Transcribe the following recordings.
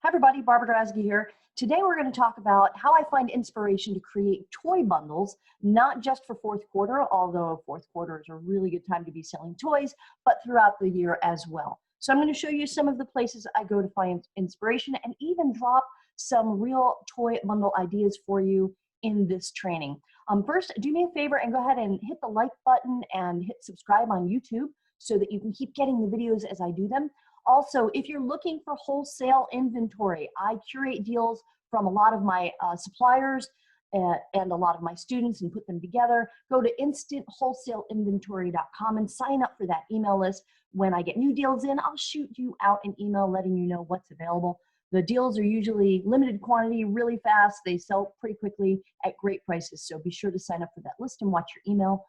Hi everybody, Barbara Grasky here. Today we're going to talk about how I find inspiration to create toy bundles, not just for fourth quarter, although fourth quarter is a really good time to be selling toys, but throughout the year as well. So I'm going to show you some of the places I go to find inspiration and even drop some real toy bundle ideas for you in this training. First, do me a favor and go ahead and hit the like button and hit subscribe on YouTube so that you can keep getting the videos as I do them. Also, if you're looking for wholesale inventory, I curate deals from a lot of my suppliers and a lot of my students and put them together. Go to instantwholesaleinventory.com and sign up for that email list. When I get new deals in, I'll shoot you out an email letting you know what's available. The deals are usually limited quantity, really fast. They sell pretty quickly at great prices. So be sure to sign up for that list and watch your email,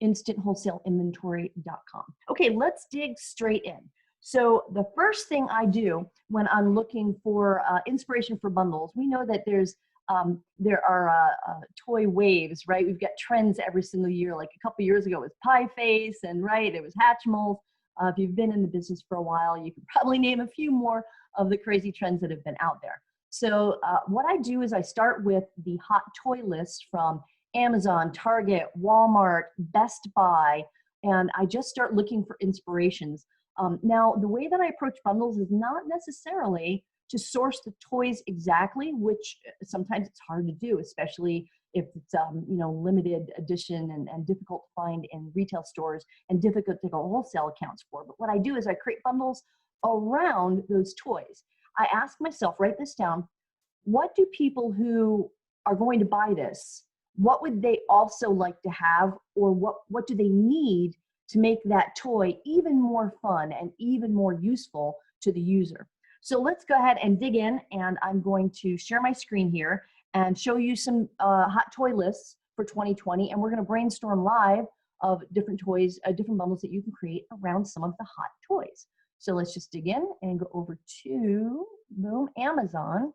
instantwholesaleinventory.com. Okay, let's dig straight in. So the first thing I do when I'm looking for inspiration for bundles, we know that there are toy waves, right? We've got trends every single year. Like a couple years ago, it was Pie Face, and right, it was Hatchimals. If you've been in the business for a while, you can probably name a few more of the crazy trends that have been out there. So what I do is I start with the hot toy list from Amazon, Target, Walmart, Best Buy, and I just start looking for inspirations. Now, the way that I approach bundles is not necessarily to source the toys exactly, which sometimes it's hard to do, especially if it's limited edition and difficult to find in retail stores and difficult to go wholesale accounts for. But what I do is I create bundles around those toys. I ask myself, write this down, what do people who are going to buy this, what would they also like to have, or what do they need to make that toy even more fun and even more useful to the user? So let's go ahead and dig in, and I'm going to share my screen here and show you some hot toy lists for 2020, and we're going to brainstorm live of different toys, different bundles that you can create around some of the hot toys. So let's just dig in and go over to, boom, Amazon.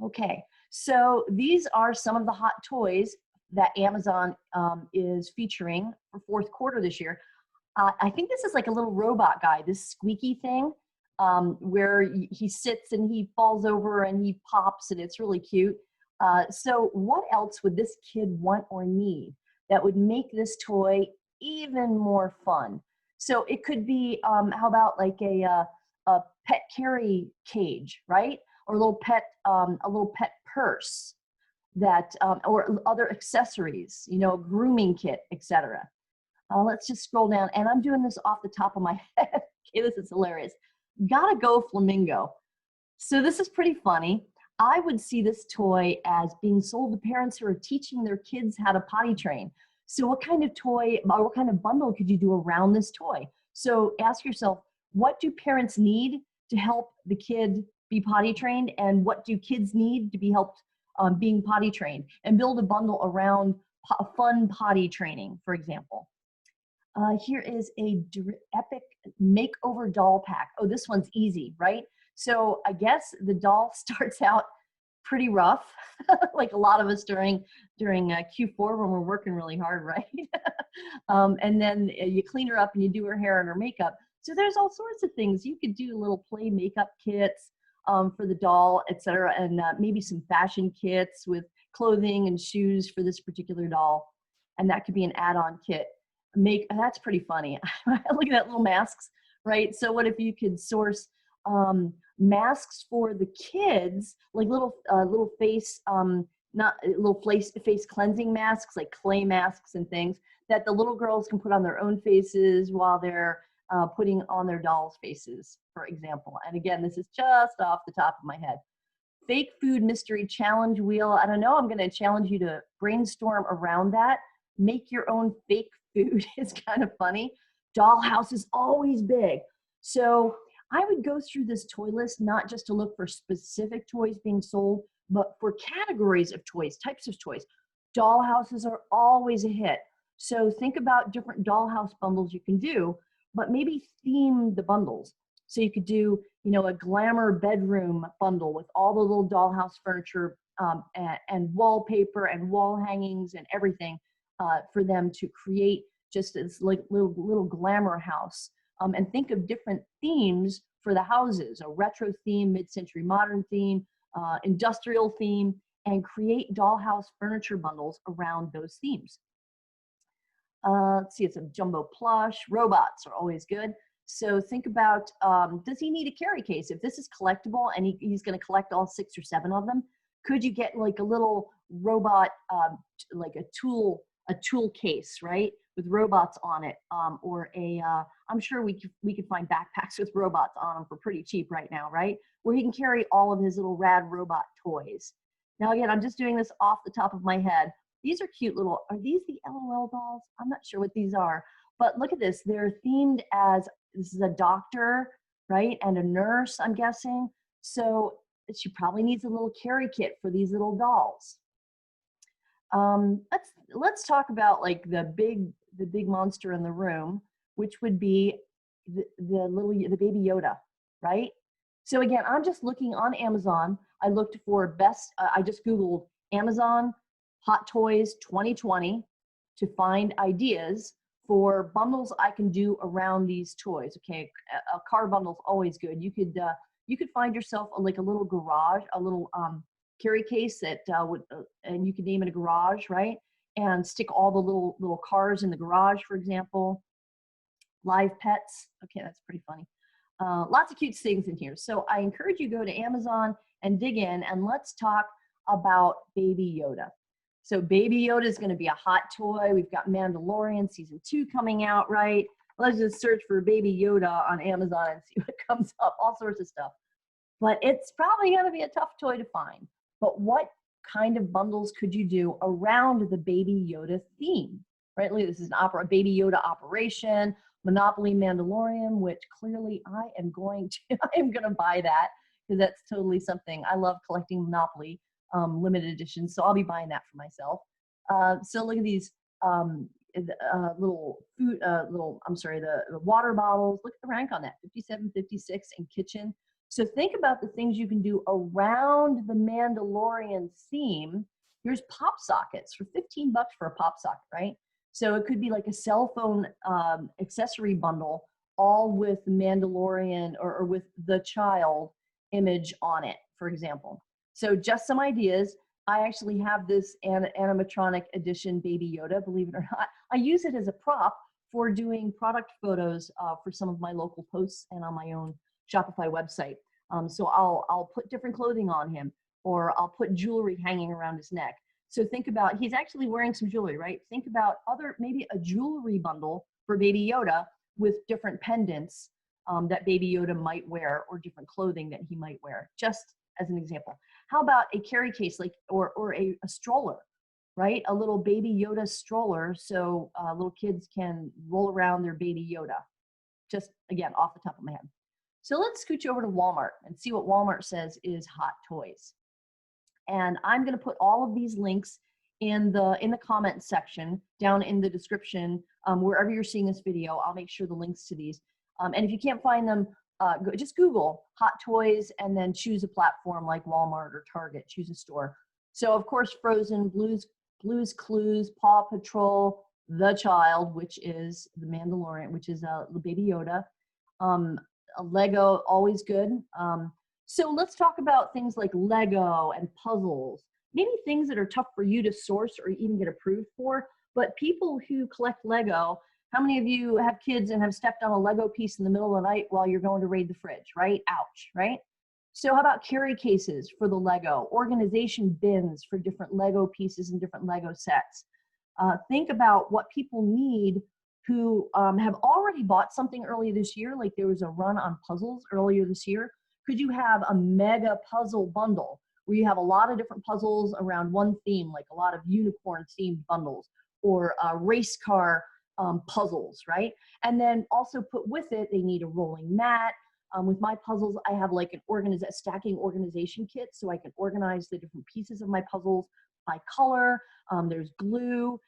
Okay, so these are some of the hot toys that Amazon is featuring for fourth quarter this year. I think this is like a little robot guy, this squeaky thing, where he sits and he falls over and he pops, and it's really cute. So what else would this kid want or need that would make this toy even more fun? So it could be, how about like a pet carry cage, right? Or a little pet purse, that or other accessories, grooming kit, etc. Let's just scroll down, and I'm doing this off the top of my head. Okay, this is hilarious. Gotta go flamingo. So this is pretty funny. I would see this toy as being sold to parents who are teaching their kids how to potty train. So what kind of toy, or what kind of bundle could you do around this toy? So ask yourself, what do parents need to help the kid be potty trained, and what do kids need to be helped being potty trained, and build a bundle around fun potty training, for example. Here is a epic makeover doll pack. Oh, this one's easy, right? So I guess the doll starts out pretty rough, like a lot of us during Q4 when we're working really hard, right? And then you clean her up and you do her hair and her makeup. So there's all sorts of things. You could do little play makeup kits for the doll, etc., and maybe some fashion kits with clothing and shoes for this particular doll, and that could be an add-on kit. That's pretty funny. Look at that, little masks, right? So what if you could source masks for the kids, like little face, not little face cleansing masks, like clay masks and things that the little girls can put on their own faces while they're putting on their dolls' faces, for example. And again, this is just off the top of my head. Fake food mystery challenge wheel. I don't know, I'm going to challenge you to brainstorm around that. Make your own fake food. It's kind of funny. Dollhouse is always big. So I would go through this toy list, not just to look for specific toys being sold, but for categories of toys, types of toys. Dollhouses are always a hit. So think about different dollhouse bundles you can do, but maybe theme the bundles. So you could do, a glamour bedroom bundle with all the little dollhouse furniture and wallpaper and wall hangings and everything for them to create just this like little glamour house. And think of different themes for the houses, a retro theme, mid-century modern theme, industrial theme, and create dollhouse furniture bundles around those themes. Let's see, it's a jumbo plush. Robots are always good. So think about, does he need a carry case? If this is collectible and he's going to collect all 6 or 7 of them, could you get like a little robot, like a tool case, right, with robots on it, or I'm sure we could find backpacks with robots on them for pretty cheap right now, right, where he can carry all of his little rad robot toys. Now again, I'm just doing this off the top of my head. These are cute little, are these the LOL dolls? I'm not sure what these are, but look at this. They're themed as, this is a doctor, right, and a nurse, I'm guessing. So she probably needs a little carry kit for these little dolls. Let's talk about like the big monster in the room, which would be the baby Yoda, right? So again, I'm just looking on Amazon. I looked for best, I just Googled Amazon Hot Toys 2020 to find ideas for bundles I can do around these toys. Okay, a car bundle's always good. You could find yourself like a little garage, a little carry case that and you could name it a garage, right? And stick all the little cars in the garage, for example. Live pets. Okay, that's pretty funny. Lots of cute things in here. So I encourage you to go to Amazon and dig in, and let's talk about Baby Yoda. So Baby Yoda is going to be a hot toy. We've got Mandalorian season 2 coming out, right? Let's just search for Baby Yoda on Amazon and see what comes up, all sorts of stuff. But it's probably going to be a tough toy to find. But what kind of bundles could you do around the Baby Yoda theme? Right, this is a Baby Yoda operation, Monopoly Mandalorian, which clearly I am going to buy that, because that's totally something. I love collecting Monopoly limited editions, so I'll be buying that for myself. So look at these little food, the water bottles. Look at the rank on that, 57, 56 in kitchen. So think about the things you can do around the Mandalorian theme. Here's pop sockets for 15 bucks for a pop socket, right? So it could be like a cell phone accessory bundle, all with Mandalorian or with the child image on it, for example. So just some ideas. I actually have this animatronic edition Baby Yoda, believe it or not. I use it as a prop for doing product photos for some of my local posts and on my own Shopify website. So I'll put different clothing on him, or I'll put jewelry hanging around his neck. So think about, he's actually wearing some jewelry, right? Think about maybe a jewelry bundle for Baby Yoda with different pendants that Baby Yoda might wear, or different clothing that he might wear, just as an example. How about a carry case, like, or a stroller, right? A little Baby Yoda stroller, so little kids can roll around their Baby Yoda. Just, again, off the top of my head. So let's scooch over to Walmart and see what Walmart says is hot toys. And I'm going to put all of these links in the comment section down in the description, wherever you're seeing this video. I'll make sure the links to these. And if you can't find them, just Google hot toys and then choose a platform like Walmart or Target. Choose a store. So of course, Frozen, Blue's Clues, Paw Patrol, The Child, which is the Mandalorian, which is Baby Yoda. A Lego, always good. So let's talk about things like Lego and puzzles, maybe things that are tough for you to source or even get approved for, but people who collect Lego, how many of you have kids and have stepped on a Lego piece in the middle of the night while you're going to raid the fridge, right? Ouch, right? So how about carry cases for the Lego, organization bins for different Lego pieces and different Lego sets? Think about what people need who have already bought something earlier this year, like there was a run on puzzles earlier this year. Could you have a mega puzzle bundle where you have a lot of different puzzles around one theme, like a lot of unicorn themed bundles, or race car puzzles, right? And then also put with it, they need a rolling mat. With my puzzles, I have like a stacking organization kit, so I can organize the different pieces of my puzzles by color. There's glue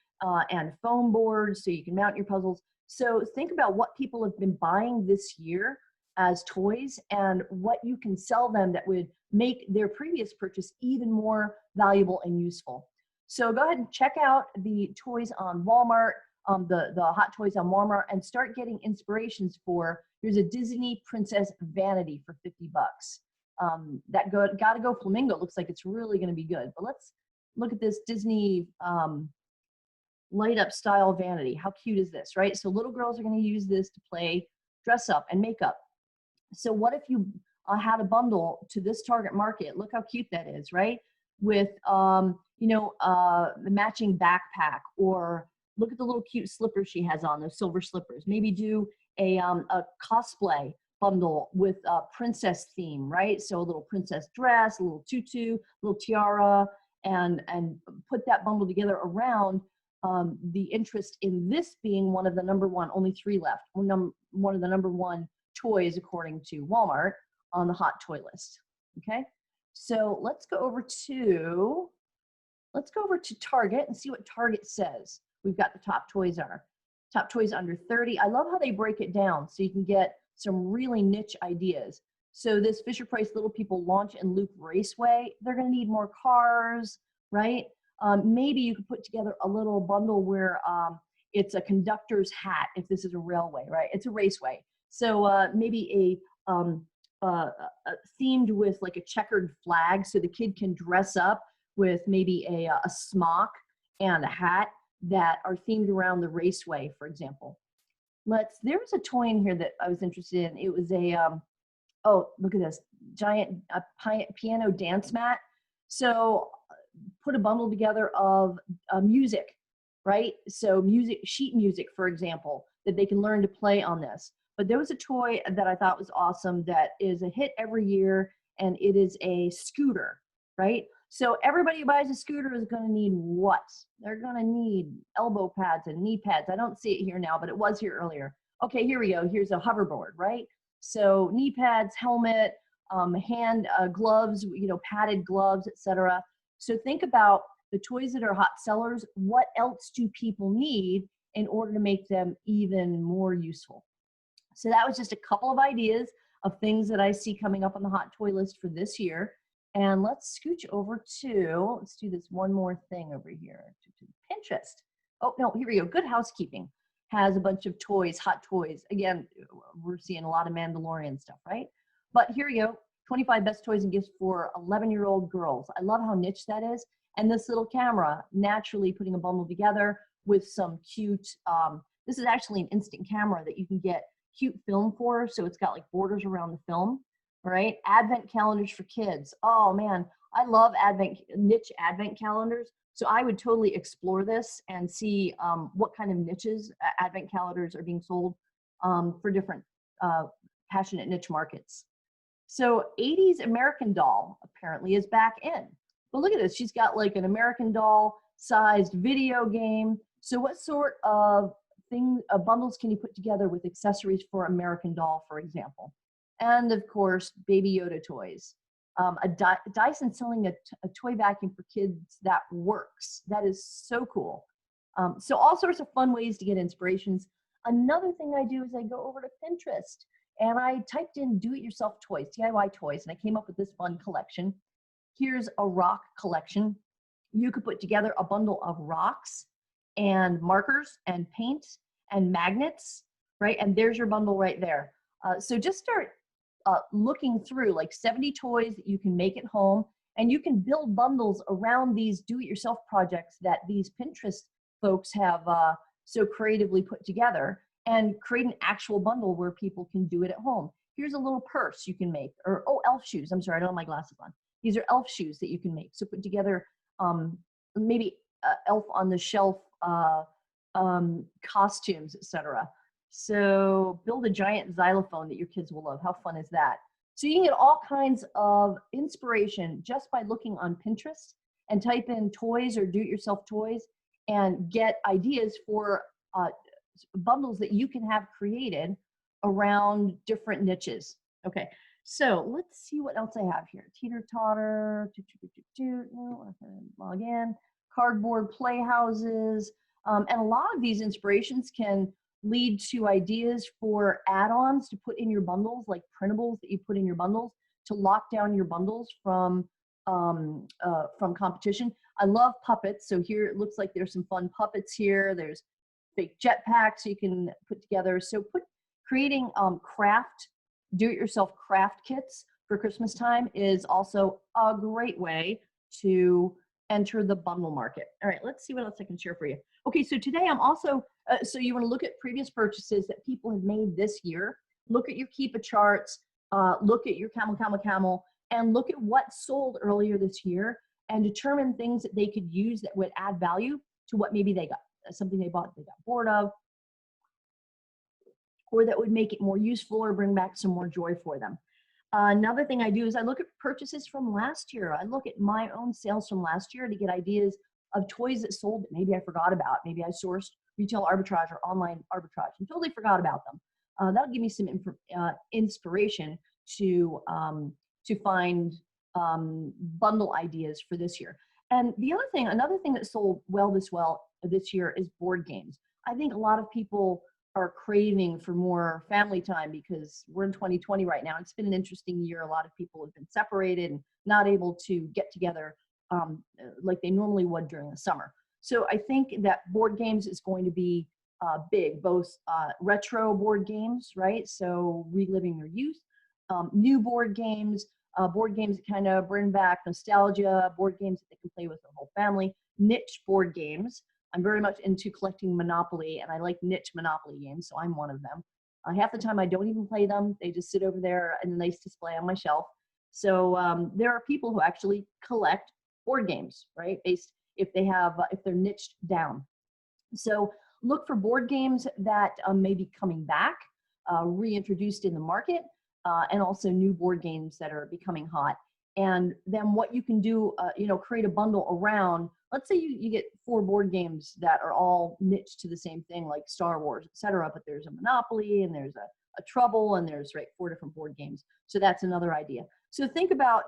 and foam boards, so you can mount your puzzles. So think about what people have been buying this year as toys and what you can sell them that would make their previous purchase even more valuable and useful. So go ahead and check out the toys on Walmart, the hot toys on Walmart, and start getting inspirations for Here's a Disney Princess Vanity for 50 bucks. Gotta Go Flamingo looks like it's really going to be good. But let's look at this Disney light up style vanity. How cute is this, right? So little girls are going to use this to play dress up and makeup. So what if you had a bundle to this target market? Look how cute that is, right? With the matching backpack, or look at the little cute slippers she has on, those silver slippers. Maybe do a cosplay bundle with a princess theme, right? So a little princess dress, a little tutu, a little tiara, and put that bundle together around the interest in this being one of the number one, only 3 left, one of the number one toys according to Walmart on the hot toy list. Okay, so let's go over to Target and see what Target says. We've got the top toys under 30. I love how they break it down so you can get some really niche ideas. So this Fisher Price Little People Launch and Loop Raceway, they're going to need more cars, right? Maybe you could put together a little bundle where it's a conductor's hat, if this is a railway, right? It's a raceway. So maybe themed with like a checkered flag, so the kid can dress up with maybe a smock and a hat that are themed around the raceway, for example. There was a toy in here that I was interested in. It was oh, look at this, giant piano dance mat. So put a bundle together of music, right? So sheet music, for example, that they can learn to play on this. But there was a toy that I thought was awesome that is a hit every year, and it is a scooter, right? So everybody who buys a scooter is going to need what? They're going to need elbow pads and knee pads. I don't see it here now, but it was here earlier. Okay, here we go. Here's a hoverboard, right? So knee pads, helmet, hand gloves, padded gloves, etc. So think about the toys that are hot sellers. What else do people need in order to make them even more useful? So that was just a couple of ideas of things that I see coming up on the hot toy list for this year. And let's scooch over to, let's do this one more thing over here, to Pinterest. Oh, no, here we go. Good Housekeeping has a bunch of toys, hot toys. Again, we're seeing a lot of Mandalorian stuff, right? But here we go, 25 best toys and gifts for 11-year-old girls. I love how niche that is. And this little camera, naturally putting a bundle together with some cute, this is actually an instant camera that you can get cute film for. So it's got like borders around the film, right? Advent calendars for kids. Oh man, I love niche advent calendars. So I would totally explore this and see what kind of niches advent calendars are being sold for different passionate niche markets. So 80s American Doll apparently is back in. But look at this, she's got like an American Doll sized video game. So what sort of bundles can you put together with accessories for American Doll, for example? And of course, Baby Yoda toys. Dyson selling a toy vacuum for kids that works. That is so cool. So all sorts of fun ways to get inspirations. Another thing I do is I go over to Pinterest and I typed in do-it-yourself toys, DIY toys, and I came up with this fun collection. Here's a rock collection. You could put together a bundle of rocks and markers and paint and magnets, right? And there's your bundle right there. So just start looking through like 70 toys that you can make at home, and you can build bundles around these do-it-yourself projects that these Pinterest folks have so creatively put together, and create an actual bundle where people can do it at home. Here's a little purse you can make, or elf shoes. I'm sorry, I don't have my glasses on. These are elf shoes that you can make. So put together maybe elf on the shelf costumes, etc. So build a giant xylophone that your kids will love. How fun is that? So you can get all kinds of inspiration just by looking on Pinterest and type in toys or do-it-yourself toys and get ideas for bundles that you can have created around different niches. Okay, so let's see what else I have here. Teeter-totter, no, log in, cardboard playhouses, and a lot of these inspirations can lead to ideas for add-ons to put in your bundles, like printables that you put in your bundles to lock down your bundles from competition. I love puppets, so here it looks like there's some fun puppets here. There's fake jetpacks you can put together. So Creating do-it-yourself craft kits for Christmas time is also a great way to enter the bundle market. All right, let's see what else I can share for you. Okay, so today I'm also, so you want to look at previous purchases that people have made this year. Look at your Keepa charts, look at your camel, and look at what sold earlier this year and determine things that they could use that would add value to what maybe they got, something they bought, they got bored of, or that would make it more useful or bring back some more joy for them. Another thing I do is I look at purchases from last year. I look at my own sales from last year to get ideas of toys that sold that maybe I forgot about. Maybe I sourced retail arbitrage or online arbitrage and totally forgot about them. That'll give me some inspiration to find bundle ideas for this year. And the other thing, another thing that sold this year is board games. I think a lot of people are craving for more family time because we're in 2020 right now. It's been an interesting year. A lot of people have been separated and not able to get together like they normally would during the summer. So I think that board games is going to be big, both retro board games, right? So reliving your youth, new board games that kind of bring back nostalgia, board games that they can play with their whole family, niche board games. I'm very much into collecting Monopoly, and I like niche Monopoly games, so I'm one of them. Half the time I don't even play them. They just sit over there in a nice display on my shelf. So there are people who actually collect board games, right? Based if they're niched down. So look for board games that may be coming back, reintroduced in the market, and also new board games that are becoming hot. And then what you can do, create a bundle around. Let's say you get 4 board games that are all niche to the same thing, like Star Wars, etc. But there's a Monopoly and there's a Trouble and there's 4 different board games. So that's another idea. So think about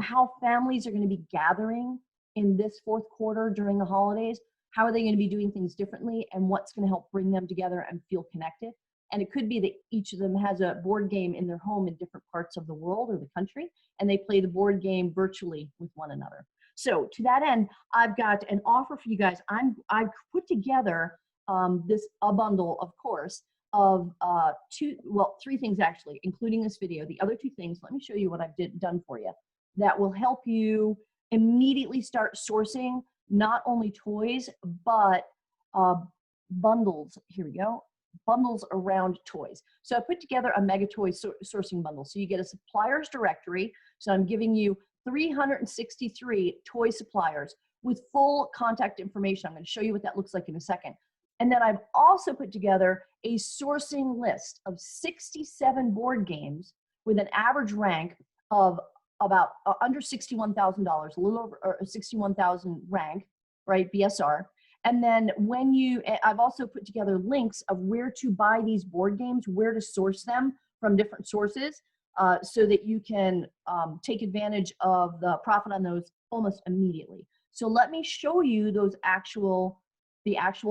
how families are going to be gathering in this fourth quarter during the holidays. How are they going to be doing things differently, and what's going to help bring them together and feel connected? And it could be that each of them has a board game in their home in different parts of the world or the country, and they play the board game virtually with one another. So to that end, I've got an offer for you guys. I've put together a bundle, of course, of 3 things actually, including this video. The other 2 things, let me show you what I've done for you that will help you immediately start sourcing not only toys, but bundles. Here we go. Bundles around toys. So I put together a mega toy sourcing bundle. So you get a suppliers directory. So I'm giving you 363 toy suppliers with full contact information. I'm going to show you what that looks like in a second. And then I've also put together a sourcing list of 67 board games with an average rank of about under $61,000, a little over 61,000 rank, right, BSR. And then I've also put together links of where to buy these board games, where to source them from different sources, so that you can take advantage of the profit on those almost immediately. So let me show you the actual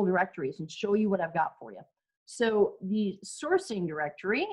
directories and show you what I've got for you. So the sourcing directory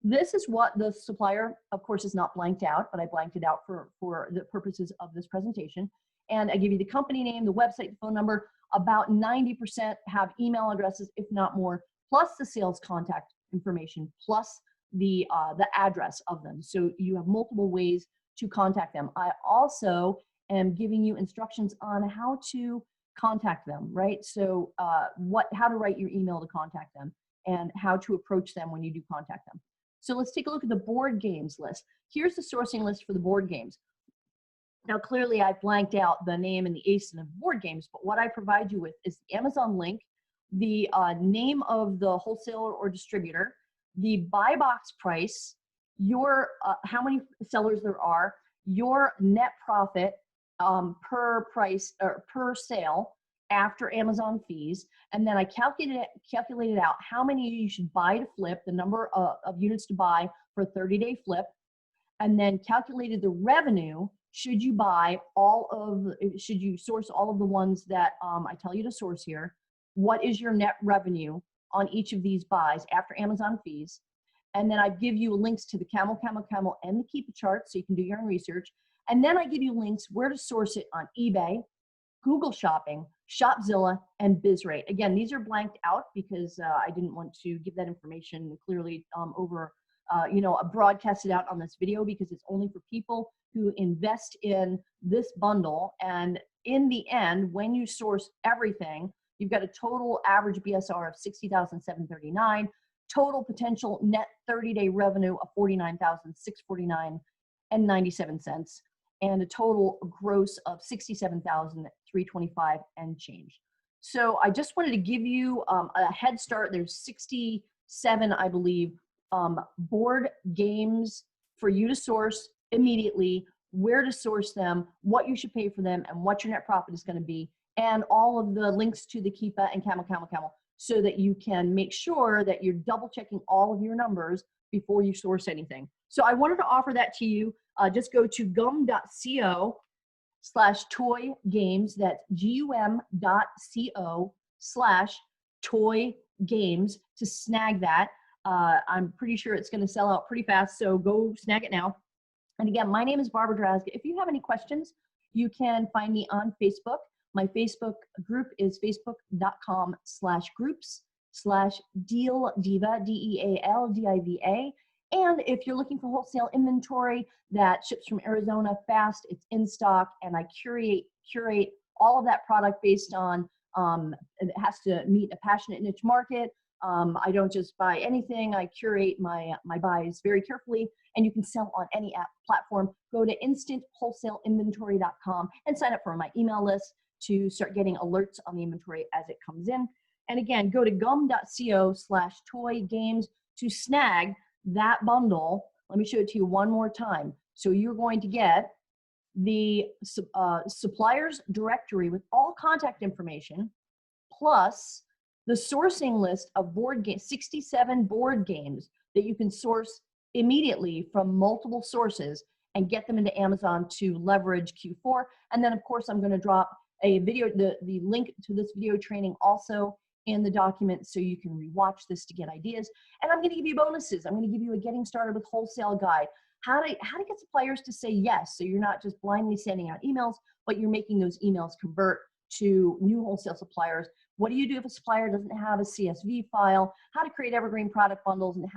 this is what the supplier, of course, is not blanked out, but I blanked it out for the purposes of this presentation. And I give you the company name, the website, the phone number. About 90% have email addresses, if not more, plus the sales contact information, plus the address of them. So you have multiple ways to contact them. I also am giving you instructions on how to contact them, right? So how to write your email to contact them and how to approach them when you do contact them. So let's take a look at the board games list. Here's the sourcing list for the board games. Now, clearly, I blanked out the name and the ASIN of board games, but what I provide you with is the Amazon link, the name of the wholesaler or distributor, the buy box price, your how many sellers there are, your net profit per price or per sale after Amazon fees, and then I calculated out how many you should buy to flip, the number of units to buy for a 30-day flip, and then calculated the revenue. Should you source all of the ones that I tell you to source here? What is your net revenue on each of these buys after Amazon fees? And then I give you links to the camel, and the Keepa chart so you can do your own research. And then I give you links where to source it on eBay, Google Shopping, Shopzilla, and BizRate. Again, these are blanked out because I didn't want to give that information clearly over, broadcasted out on this video, because it's only for people who invest in this bundle. And in the end, when you source everything, you've got a total average BSR of 60,739, total potential net 30-day revenue of 49,649 and 97 cents, and a total gross of 67,325 and change. So I just wanted to give you a head start. There's 67, I believe, board games for you to source immediately, where to source them, what you should pay for them, and what your net profit is going to be, and all of the links to the Keepa and Camel, so that you can make sure that you're double checking all of your numbers before you source anything. So I wanted to offer that to you. Just go to gum.co/toy games. That's gum.co/toy games to snag that. I'm pretty sure it's going to sell out pretty fast, so go snag it now. And again, my name is Barbara Drazga. If you have any questions, you can find me on Facebook. My Facebook group is facebook.com/groups/dealdiva, DEALDIVA. And if you're looking for wholesale inventory that ships from Arizona fast, it's in stock, and I curate all of that product based on, it has to meet a passionate niche market. I don't just buy anything. I curate my buys very carefully, and you can sell on any app platform. Go to instantwholesaleinventory.com and sign up for my email list to start getting alerts on the inventory as it comes in. And again, go to gum.co/toy games to snag that bundle. Let me show it to you one more time. So you're going to get the suppliers directory with all contact information, plus the sourcing list of board games, 67 board games that you can source immediately from multiple sources and get them into Amazon to leverage Q4. And then of course, I'm going to drop a video, the link to this video training also in the document, so you can rewatch this to get ideas. And I'm going to give you bonuses. I'm going to give you a getting started with wholesale guide, how to get suppliers to say yes, so you're not just blindly sending out emails, but you're making those emails convert to new wholesale suppliers. What do you do if a supplier doesn't have a CSV file? How to create evergreen product bundles, and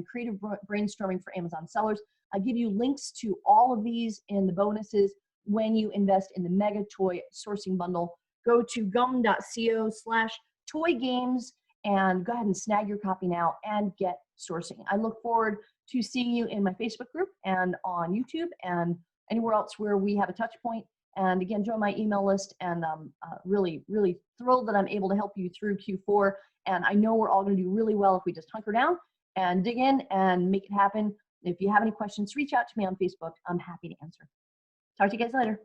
creative brainstorming for Amazon sellers. I give you links to all of these in the bonuses when you invest in the mega toy sourcing bundle. Go to gum.co/toy games and go ahead and snag your copy now and get sourcing. I look forward to seeing you in my Facebook group and on YouTube and anywhere else where we have a touch point. And again, join my email list, and I'm really, really thrilled that I'm able to help you through Q4. And I know we're all going to do really well if we just hunker down and dig in and make it happen. If you have any questions, reach out to me on Facebook. I'm happy to answer. Talk to you guys later.